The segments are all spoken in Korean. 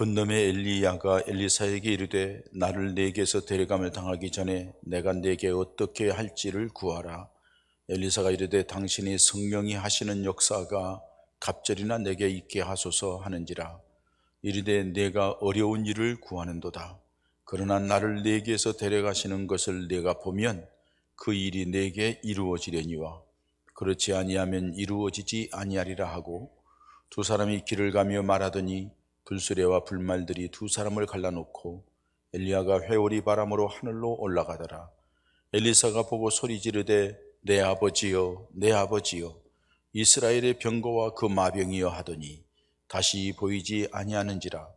그 놈의 엘리야가 엘리사에게 이르되 나를 네게서 데려감을 당하기 전에 내가 네게 어떻게 할지를 구하라. 엘리사가 이르되 당신이 성령이 하시는 역사가 갑절이나 내게 있게 하소서 하는지라. 이르되 내가 어려운 일을 구하는도다. 그러나 나를 네게서 데려가시는 것을 내가 보면 그 일이 내게 이루어지려니와 그렇지 아니하면 이루어지지 아니하리라 하고 두 사람이 길을 가며 말하더니 불수레와 불말들이 두 사람을 갈라놓고 엘리야가 회오리 바람으로 하늘로 올라가더라. 엘리사가 보고 소리 지르되 내 아버지여 내 아버지여 이스라엘의 병거와 그 마병이여 하더니 다시 보이지 아니하는지라.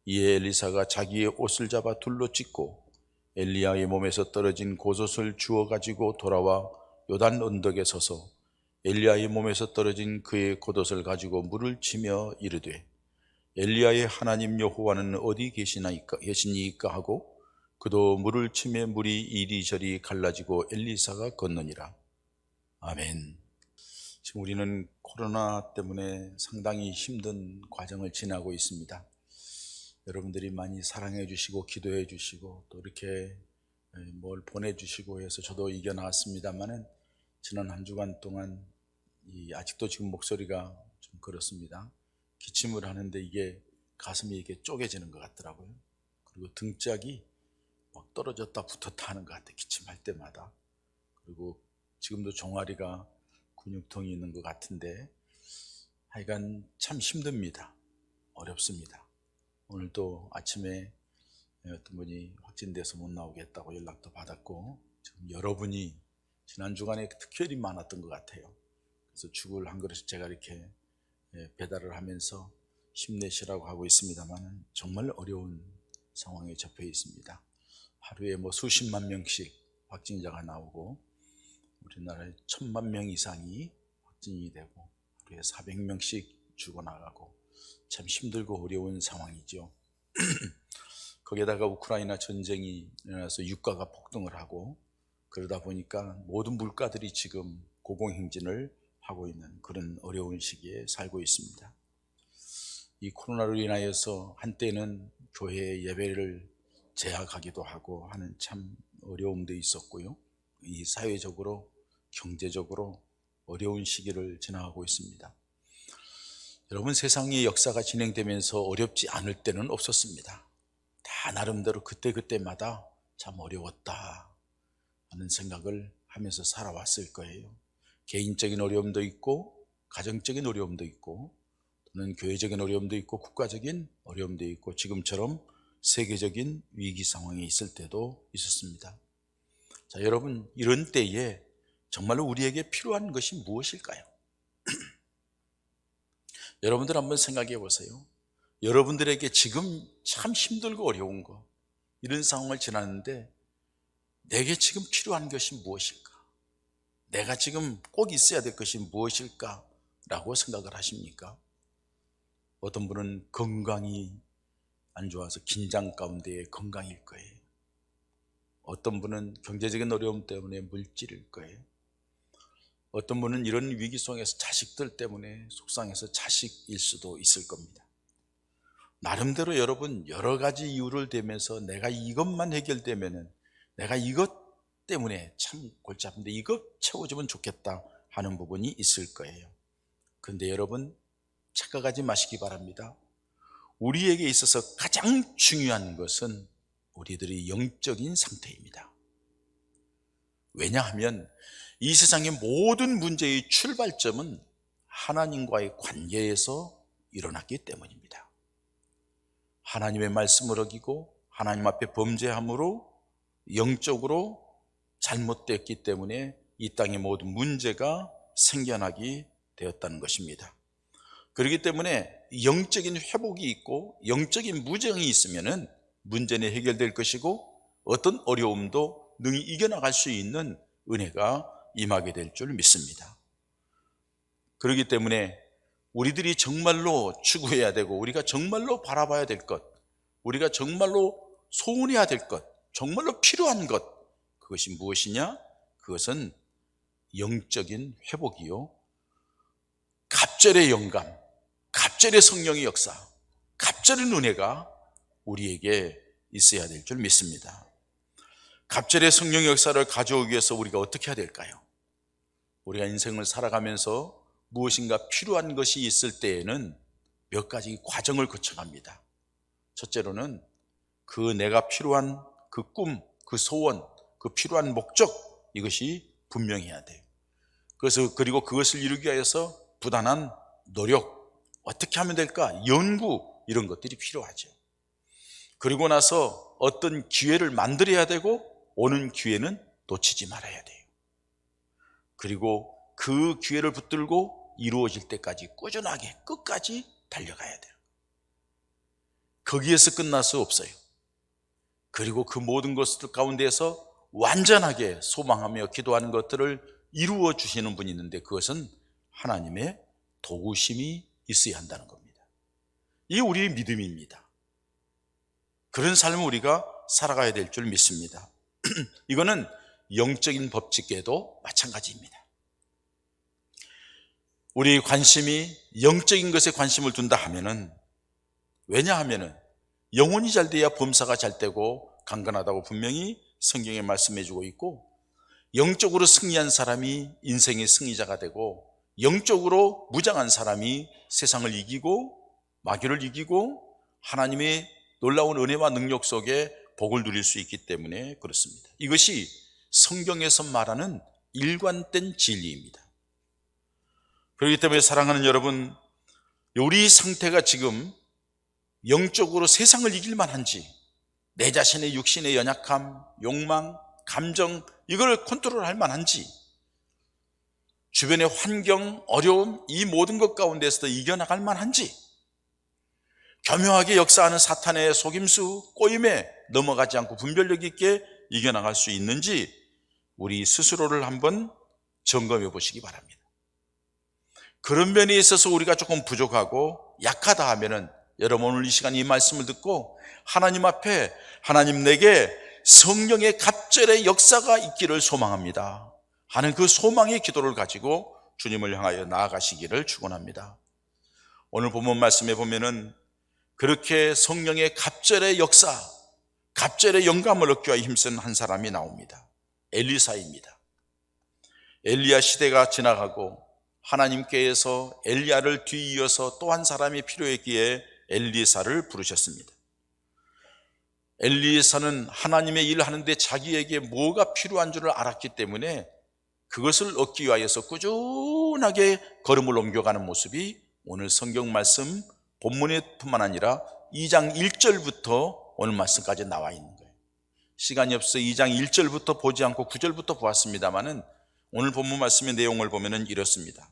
이에 엘리사가 자기의 옷을 잡아 둘로 찢고 엘리야의 몸에서 떨어진 곶옷을 주워 가지고 돌아와 요단 언덕에 서서 엘리야의 몸에서 떨어진 그의 겉옷을 가지고 물을 치며 이르되 엘리야의 하나님 여호와는 어디 계시니까 하고 그도 물을 치며 물이 이리저리 갈라지고 엘리사가 건너니라. 아멘. 지금 우리는 코로나 때문에 상당히 힘든 과정을 지나고 있습니다. 여러분들이 많이 사랑해 주시고 기도해 주시고 또 이렇게 뭘 보내주시고 해서 저도 이겨나왔습니다만은 지난 한 주간 동안 아직도 지금 목소리가 좀 그렇습니다. 기침을 하는데 이게 가슴이 이게 쪼개지는 것 같더라고요. 그리고 등짝이 막 떨어졌다 붙었다 하는 것 같아요. 기침할 때마다. 그리고 지금도 종아리가 근육통이 있는 것 같은데 하여간 참 힘듭니다. 어렵습니다. 오늘도 아침에 어떤 분이 확진돼서 못 나오겠다고 연락도 받았고 지금 여러분이 지난 주간에 특별히 많았던 것 같아요. 그래서 죽을 한 그릇 제가 이렇게 배달을 하면서 힘내시라고 하고 있습니다만 정말 어려운 상황에 접해 있습니다. 하루에 수십만 명씩 확진자가 나오고 우리나라에 1000만 명 이상이 확진이 되고 하루에 400명씩 죽어나가고 참 힘들고 어려운 상황이죠. 거기에다가 우크라이나 전쟁이 일어나서 유가가 폭등을 하고 그러다 보니까 모든 물가들이 지금 고공행진을 하고 있는 그런 어려운 시기에 살고 있습니다. 이 코로나로 인하여서 한때는 교회 예배를 제약하기도 하고 하는 참 어려움도 있었고요. 이 사회적으로 경제적으로 어려운 시기를 지나가고 있습니다. 여러분, 세상의 역사가 진행되면서 어렵지 않을 때는 없었습니다. 다 나름대로 그때마다 참 어려웠다 하는 생각을 하면서 살아왔을 거예요. 개인적인 어려움도 있고 가정적인 어려움도 있고 또는 교회적인 어려움도 있고 국가적인 어려움도 있고 지금처럼 세계적인 위기 상황에 있을 때도 있었습니다. 자, 여러분, 이런 때에 정말로 우리에게 필요한 것이 무엇일까요? 여러분들 한번 생각해 보세요. 여러분들에게 지금 참 힘들고 어려운 거 이런 상황을 지났는데 내게 지금 필요한 것이 무엇일까? 내가 지금 꼭 있어야 될 것이 무엇일까? 라고 생각을 하십니까? 어떤 분은 건강이 안 좋아서 긴장 가운데의 건강일 거예요. 어떤 분은 경제적인 어려움 때문에 물질일 거예요. 어떤 분은 이런 위기 속에서 자식들 때문에 속상해서 자식일 수도 있을 겁니다. 나름대로 여러분 여러 가지 이유를 대면서 내가 이것만 해결되면은 내가 이것 때문에 참 골치 아픈데 이것 채워주면 좋겠다 하는 부분이 있을 거예요. 그런데 여러분 착각하지 마시기 바랍니다. 우리에게 있어서 가장 중요한 것은 우리들의 영적인 상태입니다. 왜냐하면 이 세상의 모든 문제의 출발점은 하나님과의 관계에서 일어났기 때문입니다. 하나님의 말씀을 어기고 하나님 앞에 범죄함으로 영적으로 잘못됐기 때문에 이 땅의 모든 문제가 생겨나게 되었다는 것입니다. 그렇기 때문에 영적인 회복이 있고 영적인 무정이 있으면 문제는 해결될 것이고 어떤 어려움도 능히 이겨나갈 수 있는 은혜가 임하게 될 줄 믿습니다. 그렇기 때문에 우리들이 정말로 추구해야 되고 우리가 정말로 바라봐야 될 것, 우리가 정말로 소원해야 될 것, 정말로 필요한 것, 그것이 무엇이냐? 그것은 영적인 회복이요, 갑절의 영감, 갑절의 성령의 역사, 갑절의 은혜가 우리에게 있어야 될 줄 믿습니다. 갑절의 성령의 역사를 가져오기 위해서 우리가 어떻게 해야 될까요? 우리가 인생을 살아가면서 무엇인가 필요한 것이 있을 때에는 몇 가지 과정을 거쳐갑니다. 첫째로는 그 내가 필요한 그 꿈, 그 소원, 그 필요한 목적, 이것이 분명해야 돼요. 그리고 그것을 이루기 위해서 부단한 노력, 어떻게 하면 될까? 연구, 이런 것들이 필요하죠. 그리고 나서 어떤 기회를 만들어야 되고 오는 기회는 놓치지 말아야 돼요. 그리고 그 기회를 붙들고 이루어질 때까지 꾸준하게 끝까지 달려가야 돼요. 거기에서 끝날 수 없어요. 그리고 그 모든 것들 가운데에서 완전하게 소망하며 기도하는 것들을 이루어 주시는 분이 있는데 그것은 하나님의 도우심이 있어야 한다는 겁니다. 이게 우리의 믿음입니다. 그런 삶을 우리가 살아가야 될 줄 믿습니다. 이거는 영적인 법칙에도 마찬가지입니다. 우리의 관심이 영적인 것에 관심을 둔다 하면은, 왜냐하면은 영혼이 잘 돼야 범사가 잘 되고 강건하다고 분명히 성경에 말씀해 주고 있고, 영적으로 승리한 사람이 인생의 승리자가 되고 영적으로 무장한 사람이 세상을 이기고 마귀를 이기고 하나님의 놀라운 은혜와 능력 속에 복을 누릴 수 있기 때문에 그렇습니다. 이것이 성경에서 말하는 일관된 진리입니다. 그렇기 때문에 사랑하는 여러분, 우리 상태가 지금 영적으로 세상을 이길 만한지, 내 자신의 육신의 연약함, 욕망, 감정, 이걸 컨트롤할 만한지, 주변의 환경, 어려움, 이 모든 것 가운데서도 이겨나갈 만한지, 교묘하게 역사하는 사탄의 속임수, 꼬임에 넘어가지 않고 분별력 있게 이겨나갈 수 있는지 우리 스스로를 한번 점검해 보시기 바랍니다. 그런 면에 있어서 우리가 조금 부족하고 약하다 하면은 여러분 오늘 이 시간 이 말씀을 듣고 하나님 앞에, 하나님 내게 성령의 갑절의 역사가 있기를 소망합니다 하는 그 소망의 기도를 가지고 주님을 향하여 나아가시기를 축원합니다. 오늘 본문 말씀에 보면은 그렇게 성령의 갑절의 역사, 갑절의 영감을 얻기 위해 힘쓴 한 사람이 나옵니다. 엘리사입니다. 엘리야 시대가 지나가고 하나님께서 엘리야를 뒤이어서 또 한 사람이 필요했기에 엘리사를 부르셨습니다. 엘리사는 하나님의 일을 하는데 자기에게 뭐가 필요한 줄을 알았기 때문에 그것을 얻기 위하여서 꾸준하게 걸음을 옮겨가는 모습이 오늘 성경 말씀 본문에 뿐만 아니라 2장 1절부터 오늘 말씀까지 나와 있는 거예요. 시간이 없어 2장 1절부터 보지 않고 9절부터 보았습니다만은 오늘 본문 말씀의 내용을 보면은 이렇습니다.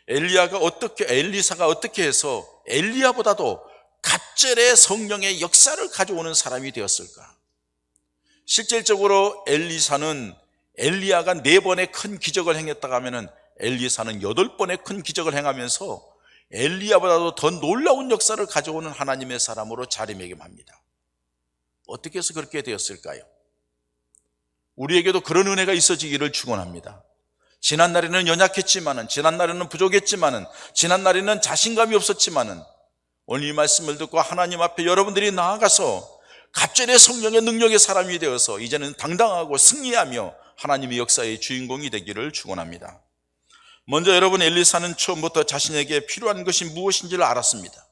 엘리사가 어떻게 해서 엘리야보다도 갑절의 성령의 역사를 가져오는 사람이 되었을까? 실질적으로 엘리사는 엘리야가 4번의 큰 기적을 행했다고 하면은 엘리사는 8번의 큰 기적을 행하면서 엘리야보다도 더 놀라운 역사를 가져오는 하나님의 사람으로 자리매김합니다. 어떻게 해서 그렇게 되었을까요? 우리에게도 그런 은혜가 있어지기를 축원합니다. 지난날에는 연약했지만은, 지난날에는 부족했지만은, 지난날에는 자신감이 없었지만은 오늘 이 말씀을 듣고 하나님 앞에 여러분들이 나아가서 갑절의 성령의 능력의 사람이 되어서 이제는 당당하고 승리하며 하나님의 역사의 주인공이 되기를 축원합니다. 먼저 여러분, 엘리사는 처음부터 자신에게 필요한 것이 무엇인지를 알았습니다.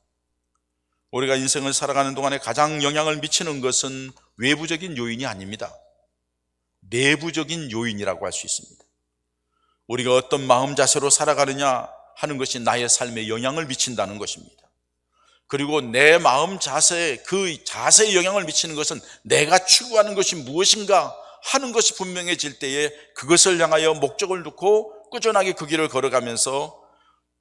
우리가 인생을 살아가는 동안에 가장 영향을 미치는 것은 외부적인 요인이 아닙니다. 내부적인 요인이라고 할 수 있습니다. 우리가 어떤 마음 자세로 살아가느냐 하는 것이 나의 삶에 영향을 미친다는 것입니다. 그리고 내 마음 자세, 그 자세에 영향을 미치는 것은 내가 추구하는 것이 무엇인가 하는 것이 분명해질 때에 그것을 향하여 목적을 두고 꾸준하게 그 길을 걸어가면서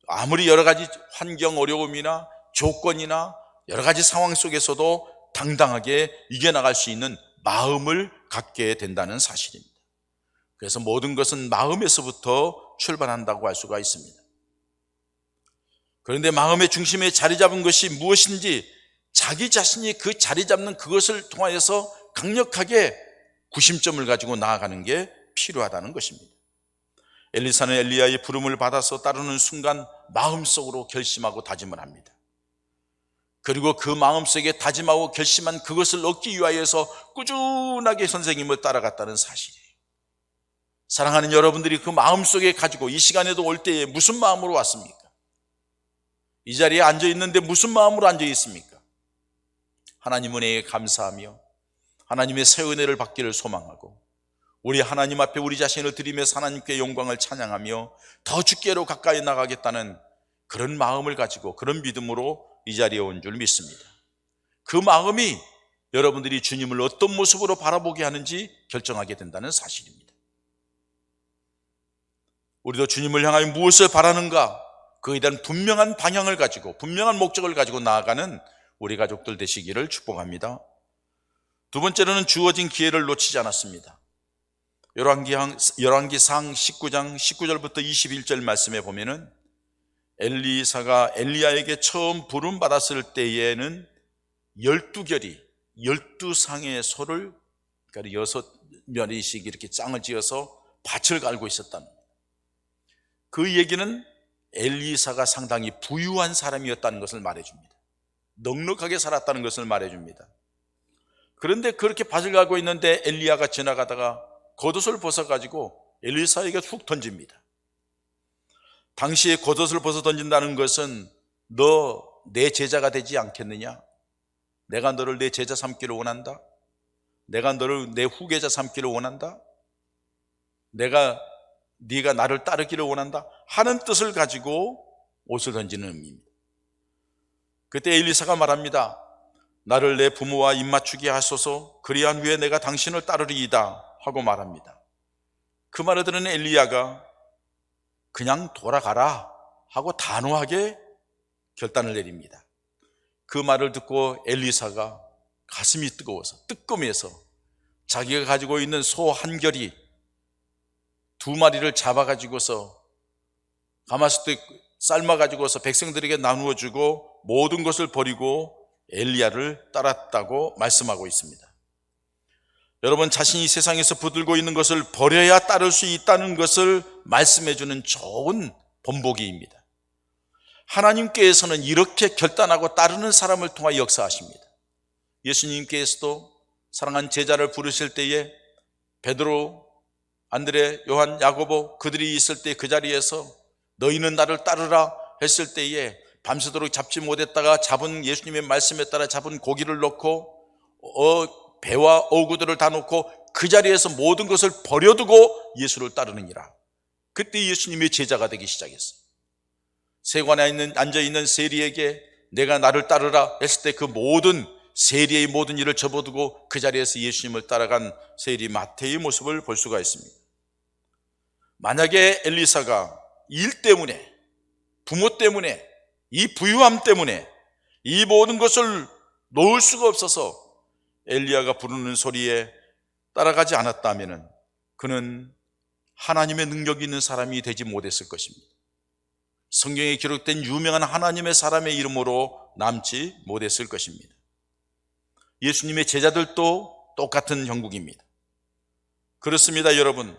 아무리 여러 가지 환경 어려움이나 조건이나 여러 가지 상황 속에서도 당당하게 이겨나갈 수 있는 마음을 갖게 된다는 사실입니다. 그래서 모든 것은 마음에서부터 출발한다고 할 수가 있습니다. 그런데 마음의 중심에 자리 잡은 것이 무엇인지 자기 자신이 그 자리 잡는 그것을 통하여서 강력하게 구심점을 가지고 나아가는 게 필요하다는 것입니다. 엘리사는 엘리야의 부름을 받아서 따르는 순간 마음속으로 결심하고 다짐을 합니다. 그리고 그 마음속에 다짐하고 결심한 그것을 얻기 위하여서 꾸준하게 선생님을 따라갔다는 사실이에요. 사랑하는 여러분들이 그 마음속에 가지고 이 시간에도 올 때에 무슨 마음으로 왔습니까? 이 자리에 앉아 있는데 무슨 마음으로 앉아 있습니까? 하나님 은혜에 감사하며 하나님의 새 은혜를 받기를 소망하고 우리 하나님 앞에 우리 자신을 드리면서 하나님께 영광을 찬양하며 더 주께로 가까이 나가겠다는 그런 마음을 가지고 그런 믿음으로 이 자리에 온 줄 믿습니다. 그 마음이 여러분들이 주님을 어떤 모습으로 바라보게 하는지 결정하게 된다는 사실입니다. 우리도 주님을 향하여 무엇을 바라는가, 그에 대한 분명한 방향을 가지고 분명한 목적을 가지고 나아가는 우리 가족들 되시기를 축복합니다. 두 번째로는 주어진 기회를 놓치지 않았습니다. 열왕기상 19장 19절부터 21절 말씀에 보면은 엘리사가 엘리야에게 처음 부름 받았을 때에는 12결이 12상의 소를, 그러니까 6마리씩 이렇게 짱을 지어서 밭을 갈고 있었다는 거예요. 그 얘기는 엘리사가 상당히 부유한 사람이었다는 것을 말해줍니다. 넉넉하게 살았다는 것을 말해줍니다. 그런데 그렇게 밭을 갈고 있는데 엘리야가 지나가다가 겉옷을 벗어가지고 엘리사에게 훅 던집니다. 당시에 겉옷을 벗어 던진다는 것은 너 내 제자가 되지 않겠느냐? 내가 너를 내 제자 삼기를 원한다? 내가 너를 내 후계자 삼기를 원한다? 네가 나를 따르기를 원한다? 하는 뜻을 가지고 옷을 던지는 의미입니다. 그때 엘리사가 말합니다. 나를 내 부모와 입맞추게 하소서, 그리한 후에 내가 당신을 따르리이다 하고 말합니다. 그 말을 들은 엘리야가 그냥 돌아가라 하고 단호하게 결단을 내립니다. 그 말을 듣고 엘리사가 가슴이 뜨거워서 뜨끔해서 자기가 가지고 있는 소 한 결이 2마리를 잡아가지고서 가마솥에 삶아가지고서 백성들에게 나누어 주고 모든 것을 버리고 엘리야를 따랐다고 말씀하고 있습니다. 여러분, 자신이 세상에서 붙들고 있는 것을 버려야 따를 수 있다는 것을 말씀해 주는 좋은 본보기입니다. 하나님께서는 이렇게 결단하고 따르는 사람을 통하여 역사하십니다. 예수님께서도 사랑한 제자를 부르실 때에 베드로, 안드레, 요한, 야고보 그들이 있을 때 그 자리에서 너희는 나를 따르라 했을 때에 밤새도록 잡지 못했다가 잡은 예수님의 말씀에 따라 잡은 고기를 넣고 배와 어구들을 다 놓고 그 자리에서 모든 것을 버려두고 예수를 따르느니라. 그때 예수님의 제자가 되기 시작했어요. 세관에 앉아있는 세리에게 내가 나를 따르라 했을 때 그 모든 세리의 모든 일을 접어두고 그 자리에서 예수님을 따라간 세리 마태의 모습을 볼 수가 있습니다. 만약에 엘리사가 일 때문에, 부모 때문에, 이 부유함 때문에 이 모든 것을 놓을 수가 없어서 엘리야가 부르는 소리에 따라가지 않았다면 그는 하나님의 능력이 있는 사람이 되지 못했을 것입니다. 성경에 기록된 유명한 하나님의 사람의 이름으로 남지 못했을 것입니다. 예수님의 제자들도 똑같은 형국입니다. 그렇습니다, 여러분.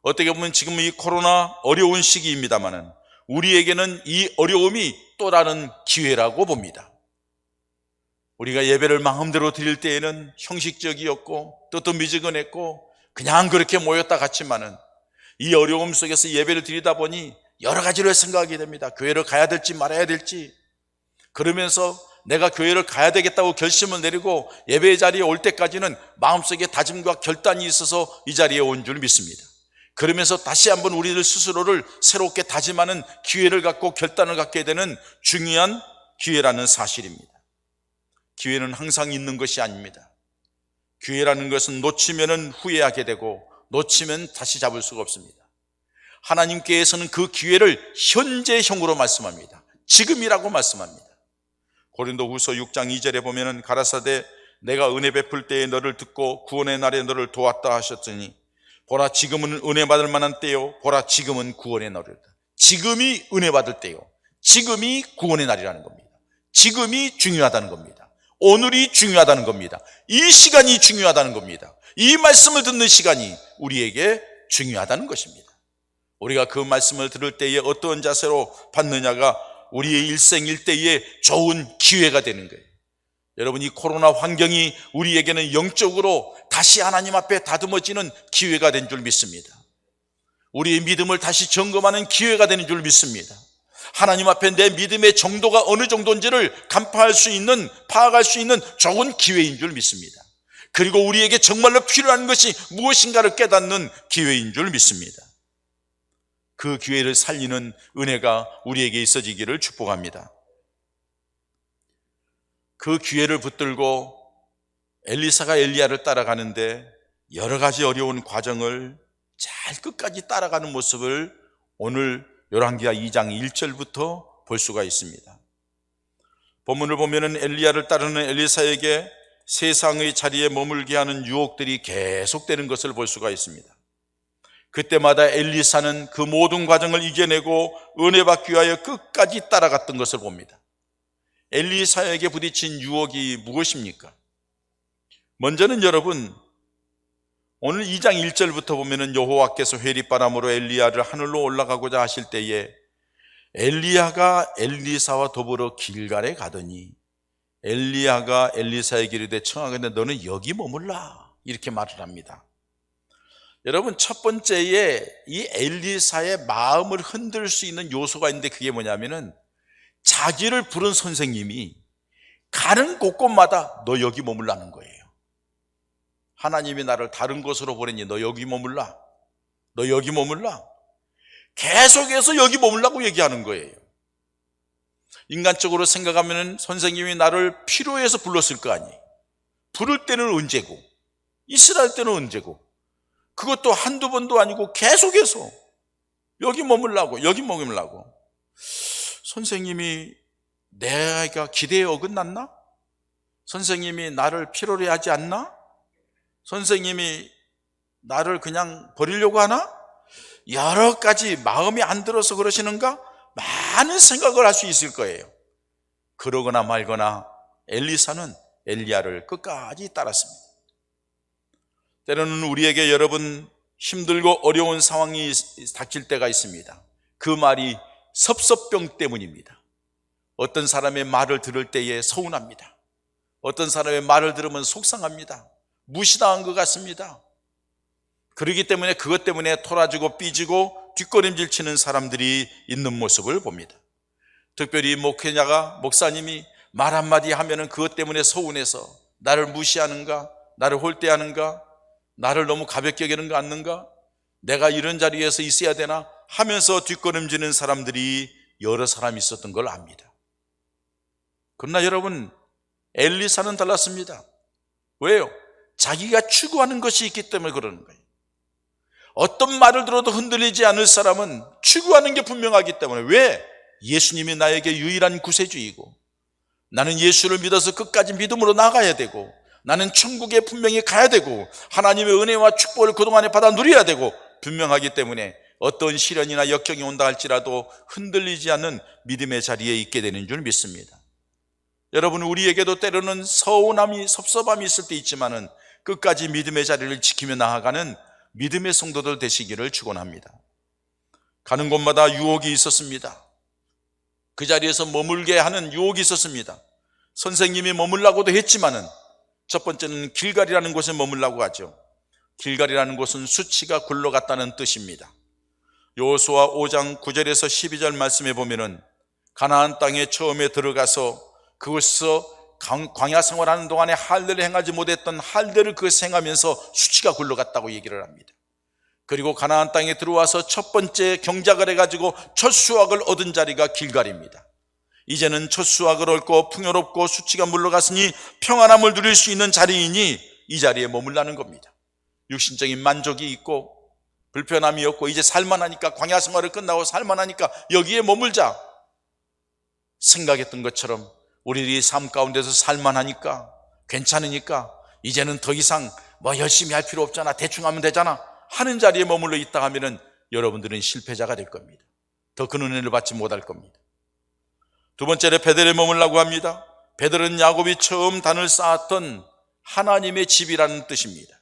어떻게 보면 지금 이 코로나 어려운 시기입니다만은 우리에게는 이 어려움이 또 다른 기회라고 봅니다. 우리가 예배를 마음대로 드릴 때에는 형식적이었고 뜨뜻미지근했고 그냥 그렇게 모였다 갔지만은 이 어려움 속에서 예배를 드리다 보니 여러 가지를 생각하게 됩니다. 교회를 가야 될지 말아야 될지, 그러면서 내가 교회를 가야 되겠다고 결심을 내리고 예배 자리에 올 때까지는 마음속에 다짐과 결단이 있어서 이 자리에 온 줄 믿습니다. 그러면서 다시 한번 우리들 스스로를 새롭게 다짐하는 기회를 갖고 결단을 갖게 되는 중요한 기회라는 사실입니다. 기회는 항상 있는 것이 아닙니다. 기회라는 것은 놓치면 후회하게 되고 놓치면 다시 잡을 수가 없습니다. 하나님께서는 그 기회를 현재형으로 말씀합니다. 지금이라고 말씀합니다. 고린도후서 6장 2절에 보면은 가라사대 내가 은혜 베풀 때에 너를 듣고 구원의 날에 너를 도왔다 하셨더니 보라 지금은 은혜 받을 만한 때요, 보라 지금은 구원의 날이다. 지금이 은혜 받을 때요, 지금이 구원의 날이라는 겁니다. 지금이 중요하다는 겁니다. 오늘이 중요하다는 겁니다. 이 시간이 중요하다는 겁니다. 이 말씀을 듣는 시간이 우리에게 중요하다는 것입니다. 우리가 그 말씀을 들을 때에 어떤 자세로 받느냐가 우리의 일생일대의 좋은 기회가 되는 거예요. 여러분, 이 코로나 환경이 우리에게는 영적으로 다시 하나님 앞에 다듬어지는 기회가 된 줄 믿습니다. 우리의 믿음을 다시 점검하는 기회가 되는 줄 믿습니다. 하나님 앞에 내 믿음의 정도가 어느 정도인지를 간파할 수 있는, 파악할 수 있는 좋은 기회인 줄 믿습니다. 그리고 우리에게 정말로 필요한 것이 무엇인가를 깨닫는 기회인 줄 믿습니다. 그 기회를 살리는 은혜가 우리에게 있어지기를 축복합니다. 그 기회를 붙들고 엘리사가 엘리야를 따라가는데 여러 가지 어려운 과정을 잘 끝까지 따라가는 모습을 오늘 열왕기하 2장 1절부터 볼 수가 있습니다. 본문을 보면은 엘리야를 따르는 엘리사에게 세상의 자리에 머물게 하는 유혹들이 계속되는 것을 볼 수가 있습니다. 그때마다 엘리사는 그 모든 과정을 이겨내고 은혜 받기 위하여 끝까지 따라갔던 것을 봅니다. 엘리사에게 부딪힌 유혹이 무엇입니까? 먼저는 여러분, 오늘 2장 1절부터 보면은 여호와께서 회리바람으로 엘리야를 하늘로 올라가고자 하실 때에 엘리야가 엘리사와 더불어 길갈에 가더니 엘리야가 엘리사에게 이르되 청하건대 너는 여기 머물라, 이렇게 말을 합니다. 여러분, 첫 번째에 이 엘리사의 마음을 흔들 수 있는 요소가 있는데 그게 뭐냐면은 자기를 부른 선생님이 가는 곳곳마다 너 여기 머물라는 거예요. 하나님이 나를 다른 곳으로 보내니 너 여기 머물라, 너 여기 머물라, 계속해서 여기 머물라고 얘기하는 거예요. 인간적으로 생각하면 선생님이 나를 필요해서 불렀을 거 아니에요. 부를 때는 언제고 있으라 할 때는 언제고, 그것도 한두 번도 아니고 계속해서 여기 머물라고, 여기 머물라고. 선생님이 내가 기대에 어긋났나? 선생님이 나를 필요로 하지 않나? 선생님이 나를 그냥 버리려고 하나? 여러 가지 마음이 안 들어서 그러시는가? 많은 생각을 할 수 있을 거예요. 그러거나 말거나 엘리사는 엘리야를 끝까지 따랐습니다. 때로는 우리에게 여러분 힘들고 어려운 상황이 닥칠 때가 있습니다. 그 말이 섭섭병 때문입니다. 어떤 사람의 말을 들을 때에 서운합니다. 어떤 사람의 말을 들으면 속상합니다. 무시당한 것 같습니다. 그렇기 때문에 그것 때문에 토라지고 삐지고 뒷걸음질 치는 사람들이 있는 모습을 봅니다. 특별히 목사님이 말 한마디 하면은 그것 때문에 서운해서 나를 무시하는가, 나를 홀대하는가, 나를 너무 가볍게 여기는 않는가, 내가 이런 자리에서 있어야 되나 하면서 뒷걸음지는 사람들이 여러 사람이 있었던 걸 압니다. 그러나 여러분, 엘리사는 달랐습니다. 왜요? 자기가 추구하는 것이 있기 때문에 그러는 거예요. 어떤 말을 들어도 흔들리지 않을 사람은 추구하는 게 분명하기 때문에. 왜? 예수님이 나에게 유일한 구세주이고 나는 예수를 믿어서 끝까지 믿음으로 나가야 되고 나는 천국에 분명히 가야 되고 하나님의 은혜와 축복을 그동안에 받아 누려야 되고 분명하기 때문에 어떤 시련이나 역경이 온다 할지라도 흔들리지 않는 믿음의 자리에 있게 되는 줄 믿습니다. 여러분, 우리에게도 때로는 서운함이, 섭섭함이 있을 때 있지만은 끝까지 믿음의 자리를 지키며 나아가는 믿음의 성도들 되시기를 축원합니다. 가는 곳마다 유혹이 있었습니다. 그 자리에서 머물게 하는 유혹이 있었습니다. 선생님이 머물라고도 했지만은 첫 번째는 길갈이라는 곳에 머물라고 하죠. 길갈이라는 곳은 수치가 굴러갔다는 뜻입니다. 여호수아 5장 9절에서 12절 말씀에 보면은 가나안 땅에 처음에 들어가서 그곳에서 광야 생활하는 동안에 할례를 행하지 못했던 할례를 그것을 행하면서 수치가 굴러갔다고 얘기를 합니다. 그리고 가나안 땅에 들어와서 첫 번째 경작을 해가지고 첫 수확을 얻은 자리가 길갈입니다. 이제는 첫 수확을 얻고 풍요롭고 수치가 물러갔으니 평안함을 누릴 수 있는 자리이니 이 자리에 머물라는 겁니다. 육신적인 만족이 있고 불편함이 없고 이제 살만하니까, 광야 생활을 끝나고 살만하니까 여기에 머물자 생각했던 것처럼 우리들이 삶 가운데서 살만하니까, 괜찮으니까 이제는 더 이상 열심히 할 필요 없잖아, 대충 하면 되잖아 하는 자리에 머물러 있다 하면은 여러분들은 실패자가 될 겁니다. 더 큰 은혜를 받지 못할 겁니다. 두 번째로 베델에 머물라고 합니다. 베델은 야곱이 처음 단을 쌓았던 하나님의 집이라는 뜻입니다.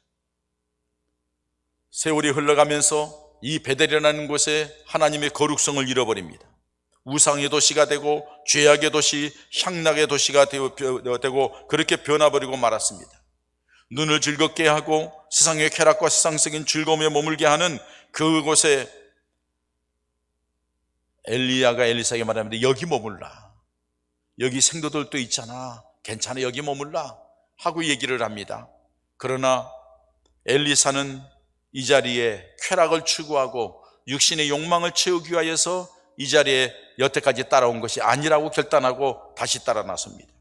세월이 흘러가면서 이 베델이라는 곳에 하나님의 거룩성을 잃어버립니다. 우상의 도시가 되고 죄악의 도시, 향락의 도시가 되고 그렇게 변화버리고 말았습니다. 눈을 즐겁게 하고 세상의 쾌락과 세상적인 즐거움에 머물게 하는 그곳에 엘리야가 엘리사에게 말합니다. 여기 머물라. 여기 생도들도 있잖아. 괜찮아. 여기 머물라 하고 얘기를 합니다. 그러나 엘리사는 이 자리에 쾌락을 추구하고 육신의 욕망을 채우기 위하여서 이 자리에 여태까지 따라온 것이 아니라고 결단하고 다시 따라 나섭니다.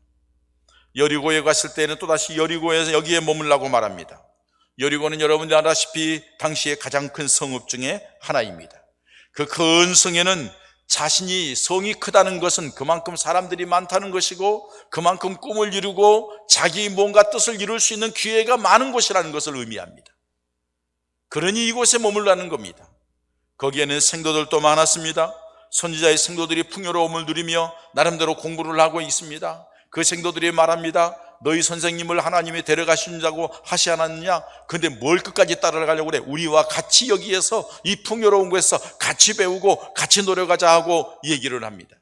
여리고에 갔을 때는 또다시 여리고에서 여기에 머물라고 말합니다. 여리고는 여러분들 알다시피 당시에 가장 큰 성읍 중에 하나입니다. 그 큰 성에는 자신이 성이 크다는 것은 그만큼 사람들이 많다는 것이고 그만큼 꿈을 이루고 자기 뭔가 뜻을 이룰 수 있는 기회가 많은 곳이라는 것을 의미합니다. 그러니 이곳에 머물라는 겁니다. 거기에는 생도들도 많았습니다. 선지자의 생도들이 풍요로움을 누리며 나름대로 공부를 하고 있습니다. 그 생도들이 말합니다. 너희 선생님을 하나님이 데려가신다고 하시 않았느냐? 근데 뭘 끝까지 따라가려고 그래? 우리와 같이 여기에서 이 풍요로운 곳에서 같이 배우고 같이 노력하자 하고 얘기를 합니다.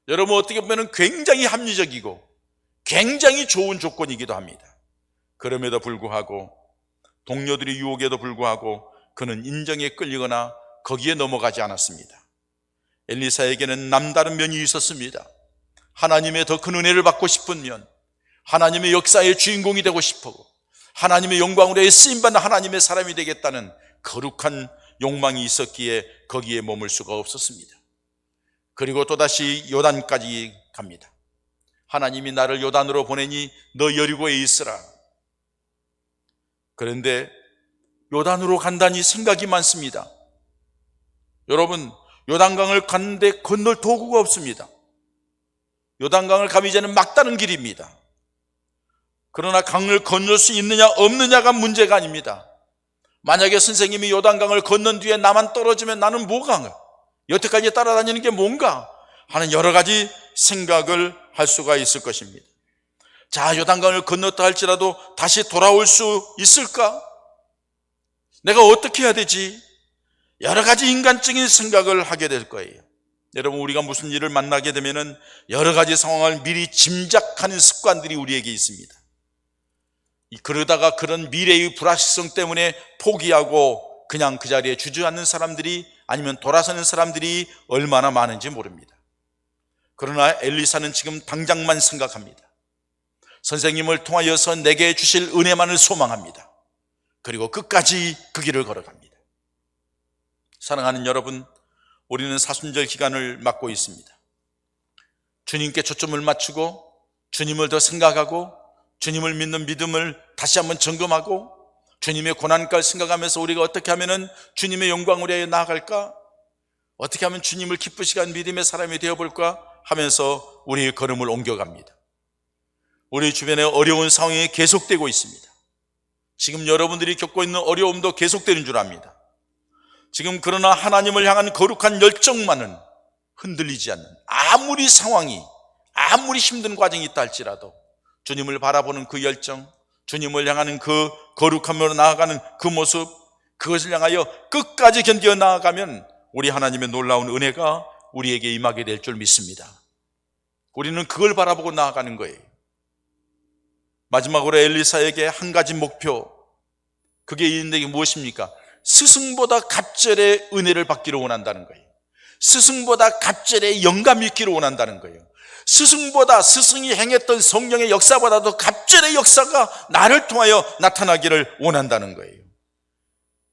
여러분, 어떻게 보면 굉장히 합리적이고 굉장히 좋은 조건이기도 합니다. 그럼에도 불구하고 동료들의 유혹에도 불구하고 그는 인정에 끌리거나 거기에 넘어가지 않았습니다. 엘리사에게는 남다른 면이 있었습니다. 하나님의 더 큰 은혜를 받고 싶은 면, 하나님의 역사의 주인공이 되고 싶고 하나님의 영광으로 쓰임받는 하나님의 사람이 되겠다는 거룩한 욕망이 있었기에 거기에 머물 수가 없었습니다. 그리고 또다시 요단까지 갑니다. 하나님이 나를 요단으로 보내니 너 여리고에 있으라. 그런데 요단으로 간다니 생각이 많습니다. 여러분, 요단강을 갔는데 건널 도구가 없습니다. 요단강을 가기 전에는 막다른 길입니다. 그러나 강을 건널 수 있느냐 없느냐가 문제가 아닙니다. 만약에 선생님이 요단강을 건넌 뒤에 나만 떨어지면 나는 뭐가, 여태까지 따라다니는 게 뭔가 하는 여러 가지 생각을 할 수가 있을 것입니다. 자, 요단강을 건넜다 할지라도 다시 돌아올 수 있을까? 내가 어떻게 해야 되지? 여러 가지 인간적인 생각을 하게 될 거예요. 여러분, 우리가 무슨 일을 만나게 되면은 여러 가지 상황을 미리 짐작하는 습관들이 우리에게 있습니다. 그러다가 그런 미래의 불확실성 때문에 포기하고 그냥 그 자리에 주저앉는 사람들이, 아니면 돌아서는 사람들이 얼마나 많은지 모릅니다. 그러나 엘리사는 지금 당장만 생각합니다. 선생님을 통하여서 내게 주실 은혜만을 소망합니다. 그리고 끝까지 그 길을 걸어갑니다. 사랑하는 여러분, 우리는 사순절 기간을 맞고 있습니다. 주님께 초점을 맞추고 주님을 더 생각하고 주님을 믿는 믿음을 다시 한번 점검하고 주님의 고난까지 생각하면서 우리가 어떻게 하면 주님의 영광을 위하여 나아갈까? 어떻게 하면 주님을 기쁘시게 하는 믿음의 사람이 되어볼까? 하면서 우리의 걸음을 옮겨갑니다. 우리 주변에 어려운 상황이 계속되고 있습니다. 지금 여러분들이 겪고 있는 어려움도 계속되는 줄 압니다. 지금 그러나 하나님을 향한 거룩한 열정만은 흔들리지 않는, 아무리 상황이, 아무리 힘든 과정이 있다 할지라도 주님을 바라보는 그 열정, 주님을 향하는 그 거룩함으로 나아가는 그 모습, 그것을 향하여 끝까지 견디어 나아가면 우리 하나님의 놀라운 은혜가 우리에게 임하게 될 줄 믿습니다. 우리는 그걸 바라보고 나아가는 거예요. 마지막으로 엘리사에게 한 가지 목표, 그게 있는데 무엇입니까? 스승보다 갑절의 은혜를 받기를 원한다는 거예요. 스승보다 갑절의 영감이 있기를 원한다는 거예요. 스승이 행했던 성령의 역사보다도 갑절의 역사가 나를 통하여 나타나기를 원한다는 거예요.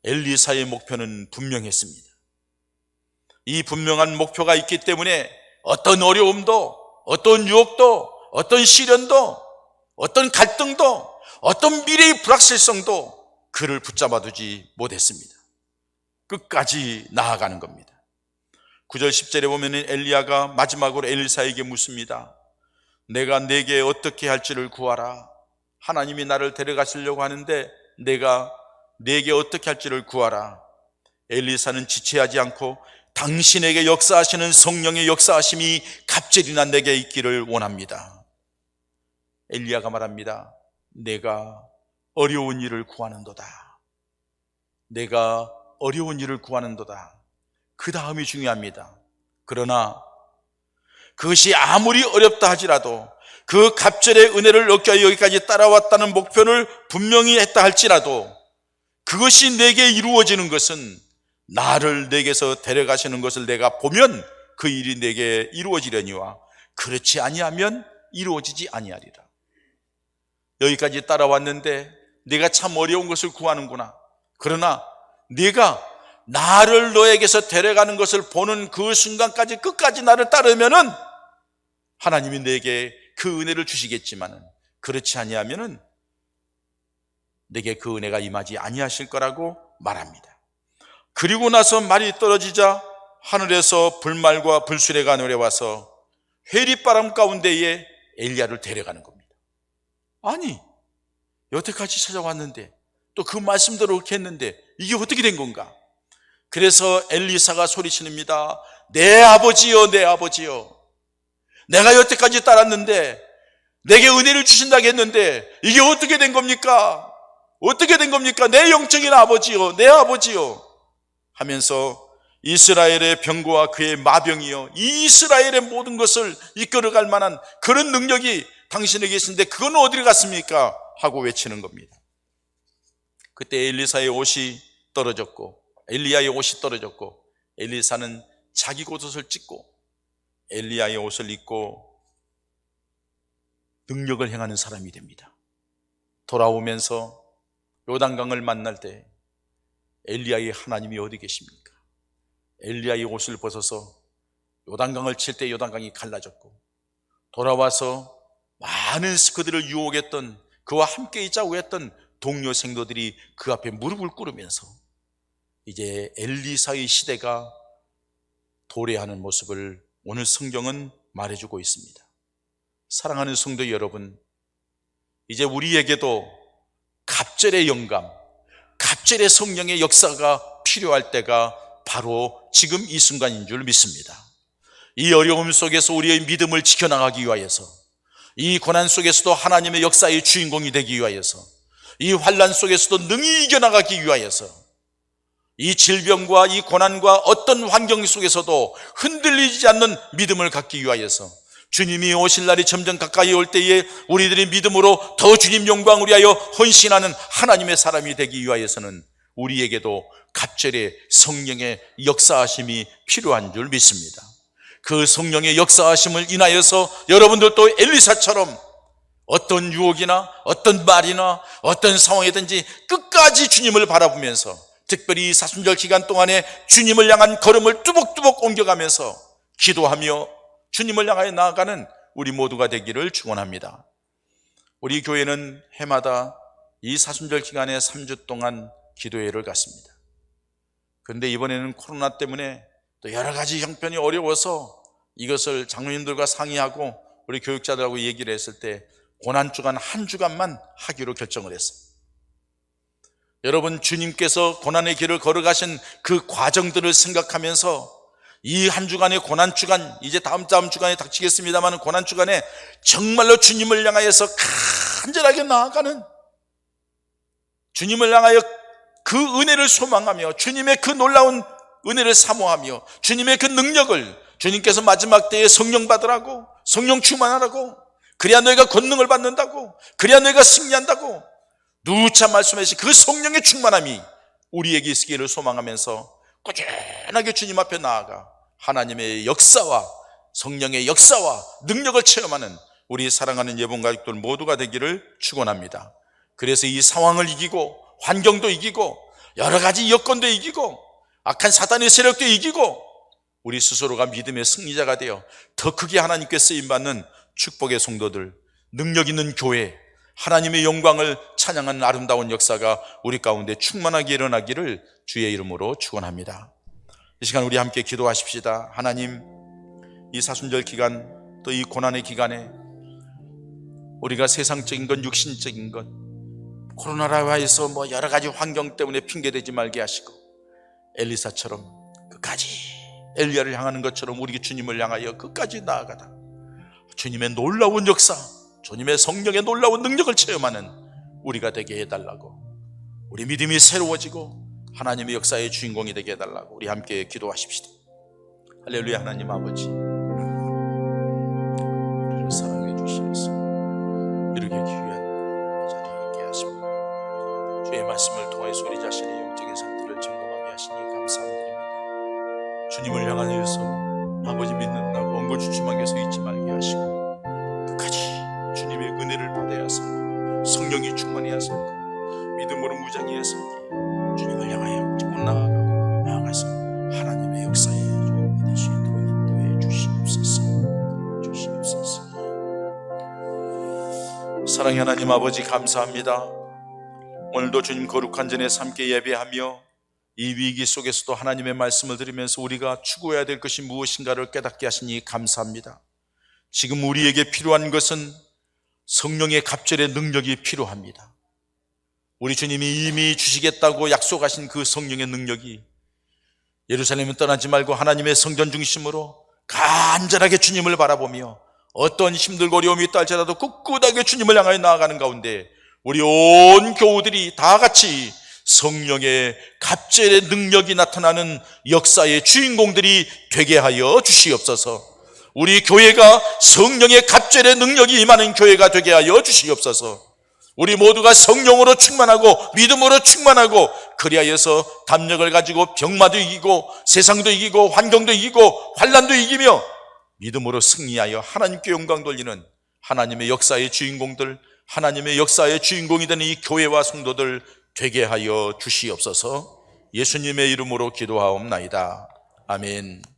엘리사의 목표는 분명했습니다. 이 분명한 목표가 있기 때문에 어떤 어려움도, 어떤 유혹도, 어떤 시련도, 어떤 갈등도, 어떤 미래의 불확실성도 그를 붙잡아두지 못했습니다. 끝까지 나아가는 겁니다. 9절 10절에 보면 엘리야가 마지막으로 엘리사에게 묻습니다. 내가 네게 어떻게 할지를 구하라. 하나님이 나를 데려가시려고 하는데 내가 네게 어떻게 할지를 구하라. 엘리사는 지체하지 않고 당신에게 역사하시는 성령의 역사하심이 갑절이나 내게 있기를 원합니다. 엘리야가 말합니다. 내가 어려운 일을 구하는도다. 내가 어려운 일을 구하는도다. 그 다음이 중요합니다. 그러나 그것이 아무리 어렵다 하지라도 그 갑절의 은혜를 얻기 위해 여기까지 따라왔다는 목표를 분명히 했다 할지라도 그것이 내게 이루어지는 것은 나를 내게서 데려가시는 것을 내가 보면 그 일이 내게 이루어지려니와 그렇지 아니하면 이루어지지 아니하리라. 여기까지 따라왔는데 내가 참 어려운 것을 구하는구나. 그러나 네가 나를 너에게서 데려가는 것을 보는 그 순간까지 끝까지 나를 따르면은 하나님이 내게 그 은혜를 주시겠지만은 그렇지 아니하면은 내게 그 은혜가 임하지 아니하실 거라고 말합니다. 그리고 나서 말이 떨어지자 하늘에서 불말과 불수레가 내려와서 회리바람 가운데에 엘리야를 데려가는 겁니다. 아니, 여태까지 찾아왔는데 또 그 말씀대로 그렇게 했는데 이게 어떻게 된 건가? 그래서 엘리사가 소리칩니다. 내 아버지여, 내 아버지여, 내가 여태까지 따랐는데 내게 은혜를 주신다고 했는데 이게 어떻게 된 겁니까? 어떻게 된 겁니까? 내 영적인 아버지여, 내 아버지여 하면서 이스라엘의 병거와 그의 마병이여, 이 이스라엘의 모든 것을 이끌어갈 만한 그런 능력이 당신에게 있는데 그건 어디로 갔습니까? 하고 외치는 겁니다. 그때 엘리사의 옷이 떨어졌고 엘리야의 옷이 떨어졌고 엘리사는 자기 겉옷을 찢고 엘리야의 옷을 입고 능력을 행하는 사람이 됩니다. 돌아오면서 요단강을 만날 때 엘리야의 하나님이 어디 계십니까? 엘리야의 옷을 벗어서 요단강을 칠 때 요단강이 갈라졌고 돌아와서 많은 그들을 유혹했던 그와 함께 있자고 했던 동료 생도들이 그 앞에 무릎을 꿇으면서 이제 엘리사의 시대가 도래하는 모습을 오늘 성경은 말해주고 있습니다. 사랑하는 성도 여러분, 이제 우리에게도 갑절의 영감, 갑절의 성령의 역사가 필요할 때가 바로 지금 이 순간인 줄 믿습니다. 이 어려움 속에서 우리의 믿음을 지켜나가기 위하여서, 이 고난 속에서도 하나님의 역사의 주인공이 되기 위하여서, 이 환난 속에서도 능히 이겨나가기 위하여서, 이 질병과 이 고난과 어떤 환경 속에서도 흔들리지 않는 믿음을 갖기 위하여서, 주님이 오실 날이 점점 가까이 올 때에 우리들이 믿음으로 더 주님 영광을 위하여 헌신하는 하나님의 사람이 되기 위하여서는 우리에게도 갑절의 성령의 역사하심이 필요한 줄 믿습니다. 그 성령의 역사하심을 인하여서 여러분들도 엘리사처럼 어떤 유혹이나 어떤 말이나 어떤 상황이든지 끝까지 주님을 바라보면서, 특별히 이 사순절 기간 동안에 주님을 향한 걸음을 뚜벅뚜벅 옮겨가면서 기도하며 주님을 향하여 나아가는 우리 모두가 되기를 축원합니다. 우리 교회는 해마다 이 사순절 기간에 3주 동안 기도회를 갖습니다. 그런데 이번에는 코로나 때문에 또 여러 가지 형편이 어려워서 이것을 장로님들과 상의하고 우리 교육자들하고 얘기를 했을 때 고난주간 한 주간만 하기로 결정을 했어요. 여러분, 주님께서 고난의 길을 걸어가신 그 과정들을 생각하면서 이 한 주간의 고난주간, 이제 다음 주간에 닥치겠습니다만 고난주간에 정말로 주님을 향하여서 간절하게 나아가는, 주님을 향하여 그 은혜를 소망하며 주님의 그 놀라운 은혜를 사모하며 주님의 그 능력을, 주님께서 마지막 때에 성령 받으라고, 성령 충만하라고, 그래야 너희가 권능을 받는다고, 그래야 너희가 승리한다고 누차 말씀하신 그 성령의 충만함이 우리에게 있기를 소망하면서 꾸준하게 주님 앞에 나아가 하나님의 역사와 성령의 역사와 능력을 체험하는 우리 사랑하는 예봉가족들 모두가 되기를 축원합니다. 그래서 이 상황을 이기고 환경도 이기고 여러 가지 여건도 이기고 악한 사단의 세력도 이기고 우리 스스로가 믿음의 승리자가 되어 더 크게 하나님께 쓰임받는 축복의 성도들, 능력 있는 교회, 하나님의 영광을 찬양하는 아름다운 역사가 우리 가운데 충만하게 일어나기를 주의 이름으로 축원합니다. 이 시간 우리 함께 기도하십시다. 하나님, 이 사순절 기간 또 이 고난의 기간에 우리가 세상적인 것, 육신적인 것, 코로나라고 해서 여러 가지 환경 때문에 핑계대지 말게 하시고 엘리사처럼 끝까지 엘리야를 향하는 것처럼 우리 주님을 향하여 끝까지 나아가다 주님의 놀라운 역사, 주님의 성령의 놀라운 능력을 체험하는 우리가 되게 해달라고, 우리 믿음이 새로워지고 하나님의 역사의 주인공이 되게 해달라고 우리 함께 기도하십시다. 할렐루야. 하나님 아버지, 우리를 사랑해 주시면서 이렇게 귀한 자리에 있게 하십니다. 주의 말씀을 통해서 우리 자신의 영적인 상태를 점검하게 하시니 감사드립니다. 주님을 향하여서 아버지 믿는다고 엉거주춤하게 서 있지 말게 하시고 끝까지 주님의 은혜를 받아야 살고 성령이 충만해야 살고 믿음으로 무장해야 살고 주님을 향하여 쭉 나아가서 하나님의 역사에 주인공이 될 수 있도록 인도해 주시옵소서. 사랑의 하나님 아버지, 감사합니다. 오늘도 주님 거룩한 전에 함께 예배하며 이 위기 속에서도 하나님의 말씀을 들으면서 우리가 추구해야 될 것이 무엇인가를 깨닫게 하시니 감사합니다. 지금 우리에게 필요한 것은 성령의 갑절의 능력이 필요합니다. 우리 주님이 이미 주시겠다고 약속하신 그 성령의 능력이 예루살렘을 떠나지 말고 하나님의 성전 중심으로 간절하게 주님을 바라보며 어떤 힘들고 어려움이 있다 할지라도 꿋꿋하게 주님을 향하여 나아가는 가운데 우리 온 교우들이 다 같이 성령의 갑절의 능력이 나타나는 역사의 주인공들이 되게 하여 주시옵소서. 우리 교회가 성령의 갑절의 능력이 임하는 교회가 되게 하여 주시옵소서. 우리 모두가 성령으로 충만하고 믿음으로 충만하고 그리하여서 담력을 가지고 병마도 이기고 세상도 이기고 환경도 이기고 환난도 이기며 믿음으로 승리하여 하나님께 영광 돌리는 하나님의 역사의 주인공들, 하나님의 역사의 주인공이 되는 이 교회와 성도들 되게 하여 주시옵소서. 예수님의 이름으로 기도하옵나이다. 아멘.